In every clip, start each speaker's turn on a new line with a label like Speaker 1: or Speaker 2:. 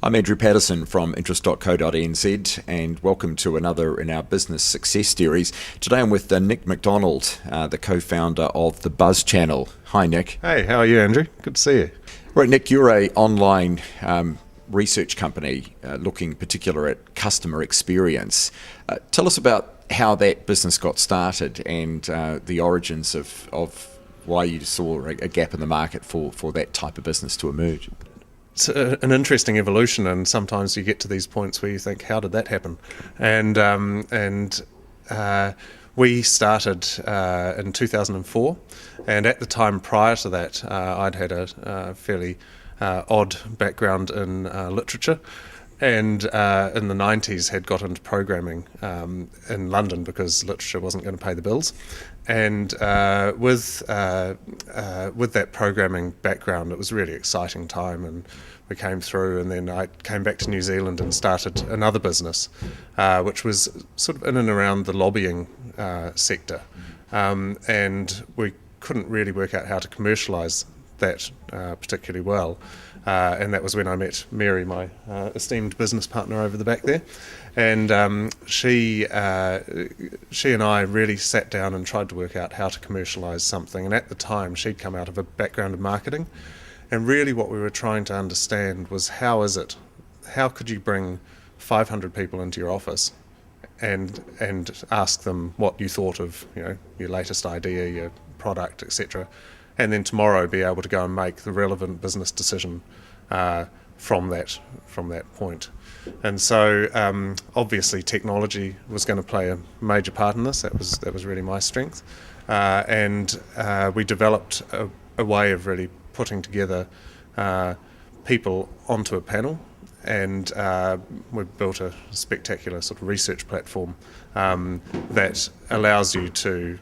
Speaker 1: I'm Andrew Patterson from interest.co.nz and welcome to another in our business success series. Today I'm with Nick Macdonald, the co-founder of the Buzz channel. Hi Nick.
Speaker 2: Hey, how are you, Andrew? Good to see you.
Speaker 1: Right, Nick, you're an online research company looking particular at customer experience. Tell us about how that business got started and the origins of why you saw a gap in the market for that type of business to emerge.
Speaker 2: It's an interesting evolution, and sometimes you get to these points where you think, how did that happen? And we started in 2004, and at the time prior to that, I'd had a fairly odd background in literature, and in the 90s had got into programming in London because literature wasn't going to pay the bills. And with that programming background, it was a really exciting time, and we came through, and then I came back to New Zealand and started another business, which was sort of in and around the lobbying sector, and we couldn't really work out how to commercialise that particularly well. And that was when I met Mary, my esteemed business partner over the back there, and she and I really sat down and tried to work out how to commercialise something. And at the time, she'd come out of a background of marketing, and really what we were trying to understand was how could you bring 500 people into your office and ask them what you thought of your latest idea, your product, etc., and then tomorrow be able to go and make the relevant business decision from that point. And so obviously technology was going to play a major part in this. That was really my strength, and we developed a way of really putting together people onto a panel, and we built a spectacular sort of research platform that allows you to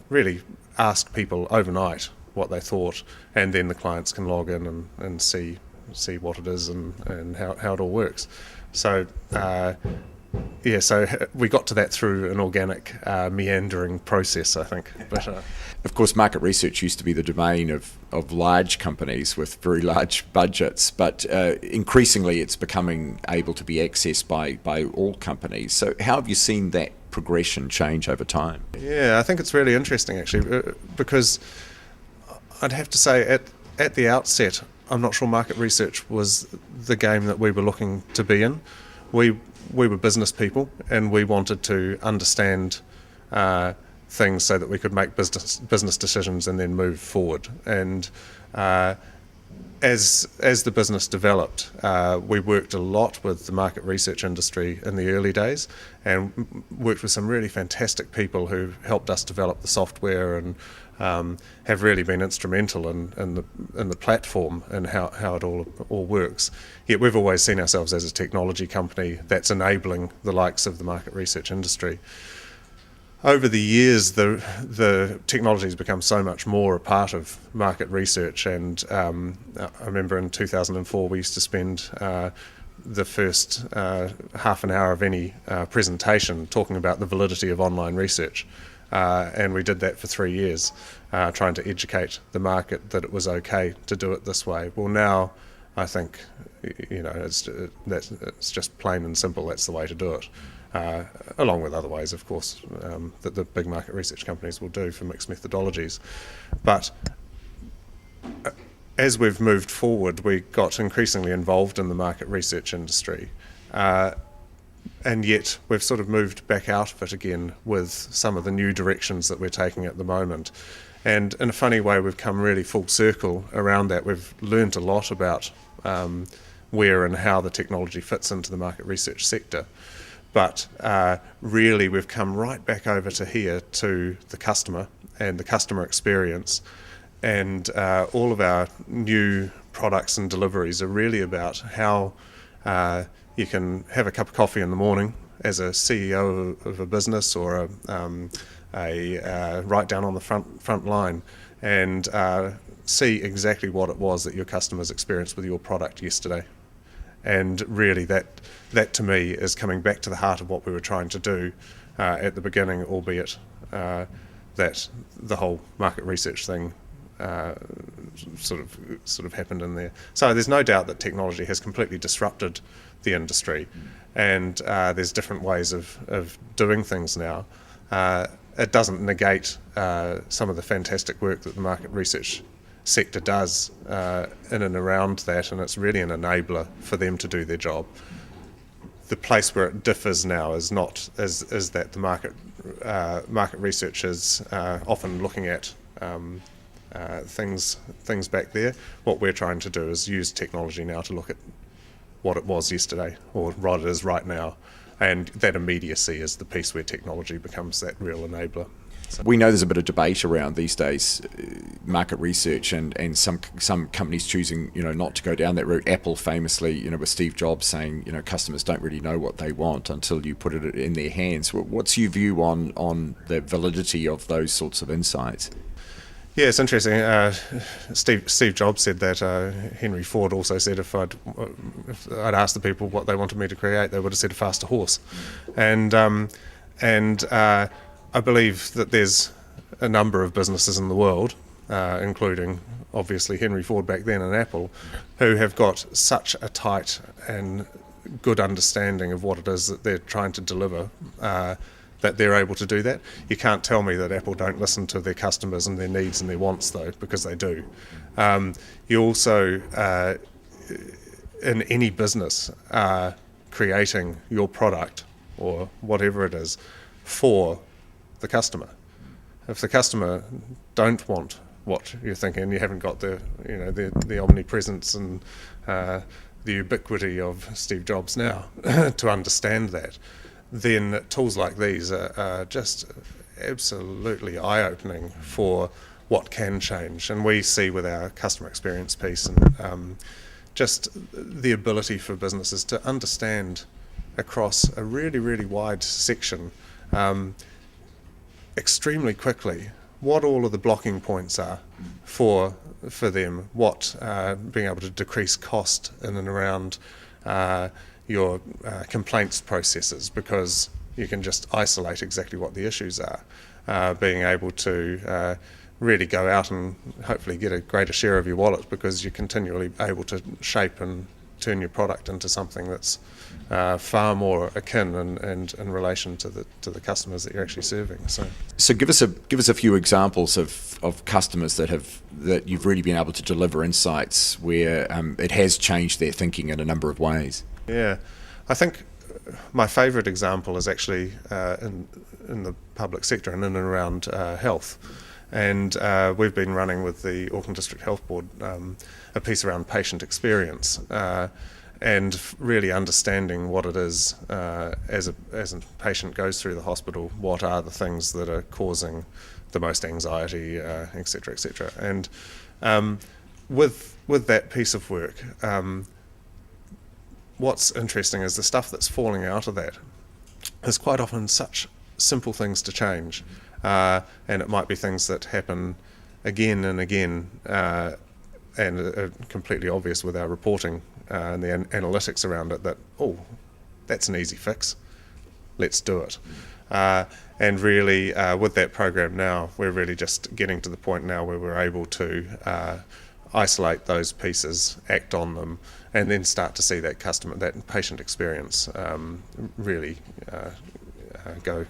Speaker 2: really ask people overnight what they thought, and then the clients can log in and see what it is and how it all works. So so we got to that through an organic meandering process, I think. But
Speaker 1: of course, market research used to be the domain of large companies with very large budgets, but increasingly it's becoming able to be accessed by all companies. So how have you seen that progression change over time?
Speaker 2: Yeah, I think it's really interesting actually, because I'd have to say at the outset, I'm not sure market research was the game that we were looking to be in. We were business people, and we wanted to understand things so that we could make business decisions and then move forward. And as the business developed, we worked a lot with the market research industry in the early days, and worked with some really fantastic people who helped us develop the software and have really been instrumental in the platform and how it all works. Yet we've always seen ourselves as a technology company that's enabling the likes of the market research industry. Over the years, the technology has become so much more a part of market research, and I remember in 2004 we used to spend the first half an hour of any presentation talking about the validity of online research, and we did that for 3 years, trying to educate the market that it was okay to do it this way. Well, now I think it's just plain and simple. That's the way to do it. Along with other ways, of course, that the big market research companies will do for mixed methodologies. But as we've moved forward, we got increasingly involved in the market research industry, and yet we've sort of moved back out of it again with some of the new directions that we're taking at the moment. And in a funny way, we've come really full circle around that. We've learned a lot about where and how the technology fits into the market research sector. But really, we've come right back over to here to the customer and the customer experience. And all of our new products and deliveries are really about how you can have a cup of coffee in the morning as a CEO of a business or right down on the front line and see exactly what it was that your customers experienced with your product yesterday. And really that to me is coming back to the heart of what we were trying to do at the beginning, albeit that the whole market research thing sort of happened in there. So there's no doubt that technology has completely disrupted the industry, and there's different ways of doing things now. It doesn't negate some of the fantastic work that the market research sector does in and around that, and it's really an enabler for them to do their job. The place where it differs now is that the market research is often looking at things back there. What we're trying to do is use technology now to look at what it was yesterday, or what it is right now, and that immediacy is the piece where technology becomes that real enabler. So.
Speaker 1: We know there's a bit of debate around these days, market research, and some companies choosing, not to go down that route. Apple famously, with Steve Jobs saying, customers don't really know what they want until you put it in their hands. What's your view on the validity of those sorts of insights?
Speaker 2: Yeah, it's interesting. Steve Jobs said that. Henry Ford also said if I'd asked the people what they wanted me to create, they would have said a faster horse. And I believe that there's a number of businesses in the world, including obviously Henry Ford back then and Apple, who have got such a tight and good understanding of what it is that they're trying to deliver, that they're able to do that. You can't tell me that Apple don't listen to their customers and their needs and their wants, though, because they do. You also, in any business, are creating your product or whatever it is for the customer. If the customer don't want what you're thinking, you haven't got the omnipresence and the ubiquity of Steve Jobs now to understand that, then tools like these are just absolutely eye-opening for what can change. And we see with our customer experience piece and just the ability for businesses to understand across a really, really wide section extremely quickly what all of the blocking points are for them, what being able to decrease cost in and around your complaints processes, because you can just isolate exactly what the issues are, being able to really go out and hopefully get a greater share of your wallet because you're continually able to shape and turn your product into something that's far more akin and in relation to the customers that you're actually serving. So
Speaker 1: give us a few examples of customers that you've really been able to deliver insights where it has changed their thinking in a number of ways.
Speaker 2: Yeah, I think my favourite example is actually in the public sector and in and around health. And we've been running with the Auckland District Health Board a piece around patient experience and really understanding what it is as a patient goes through the hospital, what are the things that are causing the most anxiety, et cetera, et cetera. And with that piece of work, what's interesting is the stuff that's falling out of that is quite often such simple things to change. And it might be things that happen again and again and are completely obvious with our reporting and the analytics around it that, that's an easy fix, let's do it. And really with that program now, we're really just getting to the point now where we're able to isolate those pieces, act on them, and then start to see that patient experience really go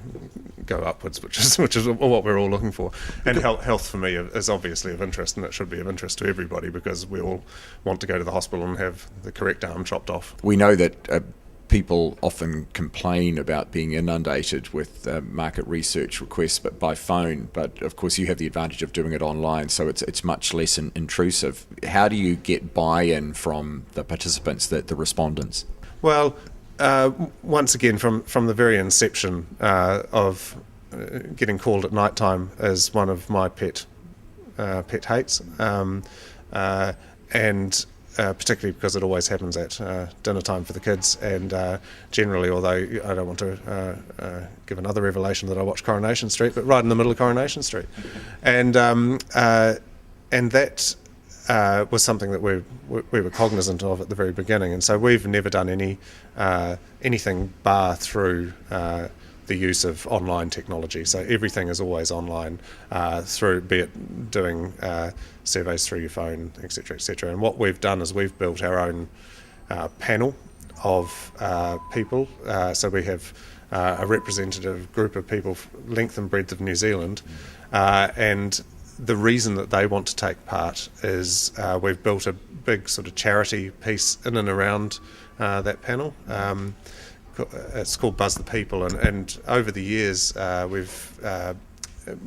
Speaker 2: upwards, which is what we're all looking for. And health for me is obviously of interest, and it should be of interest to everybody because we all want to go to the hospital and have the correct arm chopped off.
Speaker 1: We know that people often complain about being inundated with market research requests, but by phone. But of course, you have the advantage of doing it online, so it's much less intrusive. How do you get buy-in from the participants, the respondents?
Speaker 2: Well, once again, from the very inception of getting called at night time is one of my pet hates, and particularly because it always happens at dinner time for the kids. And generally, although I don't want to give another revelation that I watch Coronation Street, but right in the middle of Coronation Street, and that was something that we were cognizant of at the very beginning, and so we've never done anything bar through the use of online technology. So everything is always online, through, be it doing surveys through your phone, etc., etc. And what we've done is we've built our own panel of people. So we have a representative group of people, length and breadth of New Zealand, and the reason that they want to take part is we've built a big sort of charity piece in and around that panel. It's called Buzz the People, and over the years we've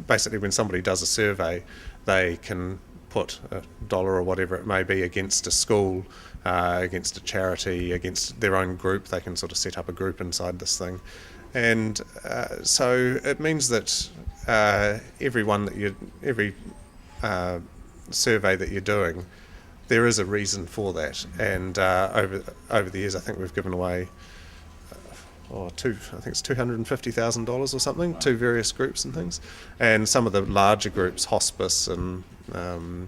Speaker 2: basically, when somebody does a survey, they can put $1 or whatever it may be against a school, against a charity, against their own group. They can sort of set up a group inside this thing, and so it means that every survey that you're doing, there is a reason for that. And over the years, I think we've given away I think it's $250,000 or something to various groups and things. And some of the larger groups, hospice and the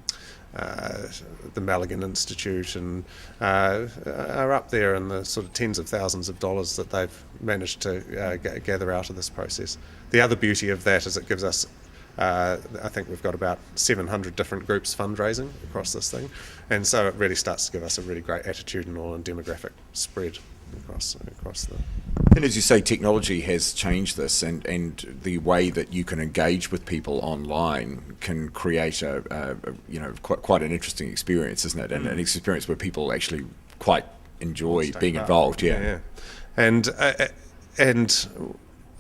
Speaker 2: Milligan Institute, and are up there in the sort of tens of thousands of dollars that they've managed to gather out of this process. The other beauty of that is it gives us, I think we've got about 700 different groups fundraising across this thing, and so it really starts to give us a really great attitudinal and demographic spread across the.
Speaker 1: And as you say, technology has changed this, and the way that you can engage with people online can create quite an interesting experience, isn't it? And an experience where people actually quite enjoy being involved. Yeah.
Speaker 2: And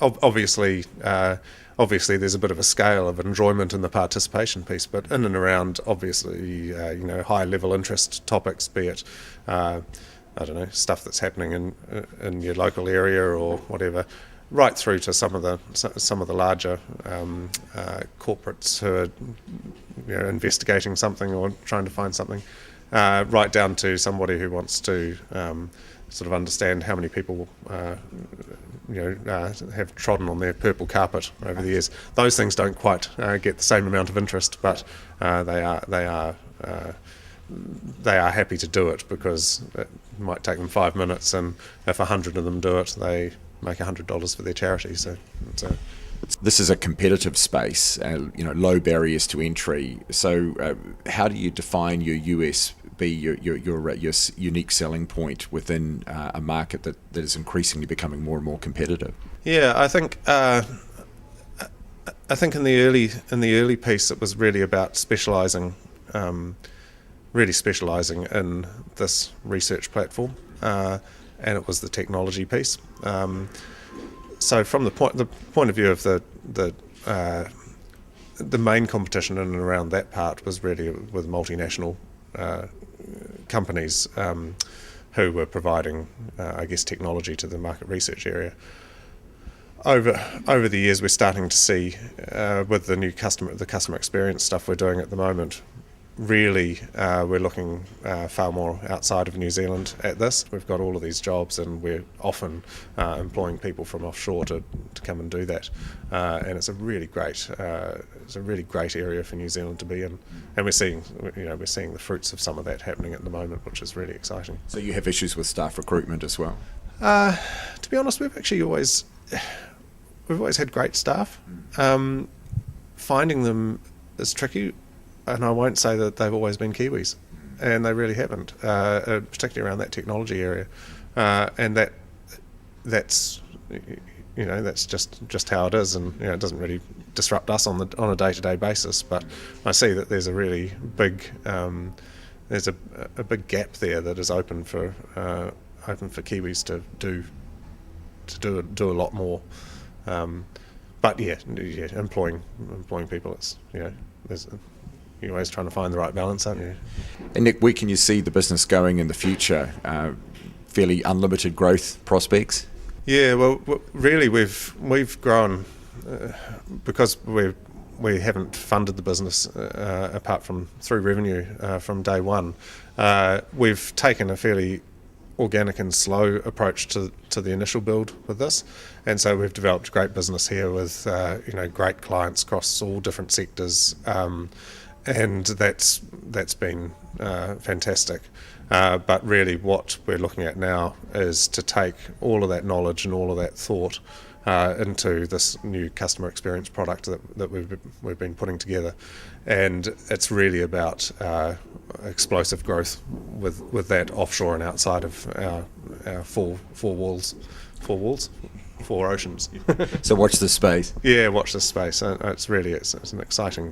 Speaker 2: obviously there's a bit of a scale of enjoyment in the participation piece, but in and around obviously high level interest topics, be it I don't know, stuff that's happening in your local area or whatever, right through to some of the larger corporates who are investigating something or trying to find something, right down to somebody who wants to sort of understand how many people have trodden on their purple carpet over the years. Those things don't quite get the same amount of interest, but they are happy to do it because it might take them 5 minutes, and if 100 of them do it, they make $100 for their charity. So
Speaker 1: this is a competitive space, low barriers to entry. So how do you define your USP, your unique selling point within a market that is increasingly becoming more and more competitive?
Speaker 2: Yeah, I think in the early piece it was really about specialising in this research platform, and it was the technology piece. So from the point of view of the main competition in and around that part was really with multinational companies who were providing, technology to the market research area. Over the years, we're starting to see with the customer experience stuff we're doing at the moment. Really, we're looking far more outside of New Zealand at this. We've got all of these jobs, and we're often employing people from offshore to come and do that. And it's a really great area for New Zealand to be in. And we're seeing the fruits of some of that happening at the moment, which is really exciting.
Speaker 1: So you have issues with staff recruitment as well?
Speaker 2: To be honest, we've actually always had great staff. Finding them is tricky. And I won't say that they've always been Kiwis, and they really haven't, particularly around that technology area. And that's just how it is, and it doesn't really disrupt us on a day-to-day basis. But I see that there's a really big there's a big gap there that is open for Kiwis to do a lot more. But employing people, you're always trying to find the right balance, aren't you?
Speaker 1: And Nick, where can you see the business going in the future? Fairly unlimited growth prospects?
Speaker 2: Yeah, well, really, we've grown because we haven't funded the business apart from through revenue from day one. We've taken a fairly organic and slow approach to the initial build with this, and so we've developed great business here with great clients across all different sectors. And that's been fantastic. But really what we're looking at now is to take all of that knowledge and all of that thought into this new customer experience product that we've been putting together, and it's really about explosive growth with that offshore and outside of our four oceans.
Speaker 1: So watch this space.
Speaker 2: Yeah, watch this space. It's an exciting